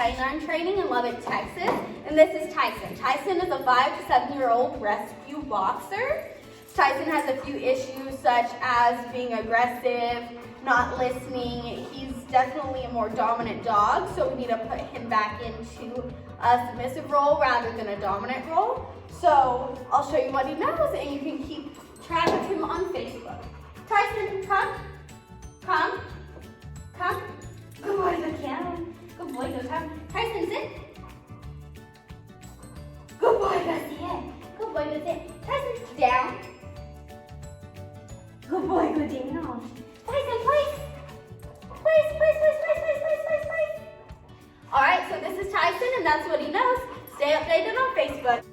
Canine Training in Lubbock, Texas, and this is Tyson. Tyson is a 5 to 7-year-old rescue boxer. Tyson has a few issues such as being aggressive, not listening. He's definitely a more dominant dog, so we need to put him back into a submissive role rather than a dominant role. So I'll show you what he knows, and you can keep track of him on Facebook. Tyson, come. Come. Come. Good boy, good cat. Good boy, good cat. Tyson, sit. Good boy, good sit. Good boy, good sit. Tyson, down. Good boy, good down. Tyson, place. Place, place, place, place, place, place, place, place. All right, so this is Tyson, and that's what he knows. Stay updated on Facebook.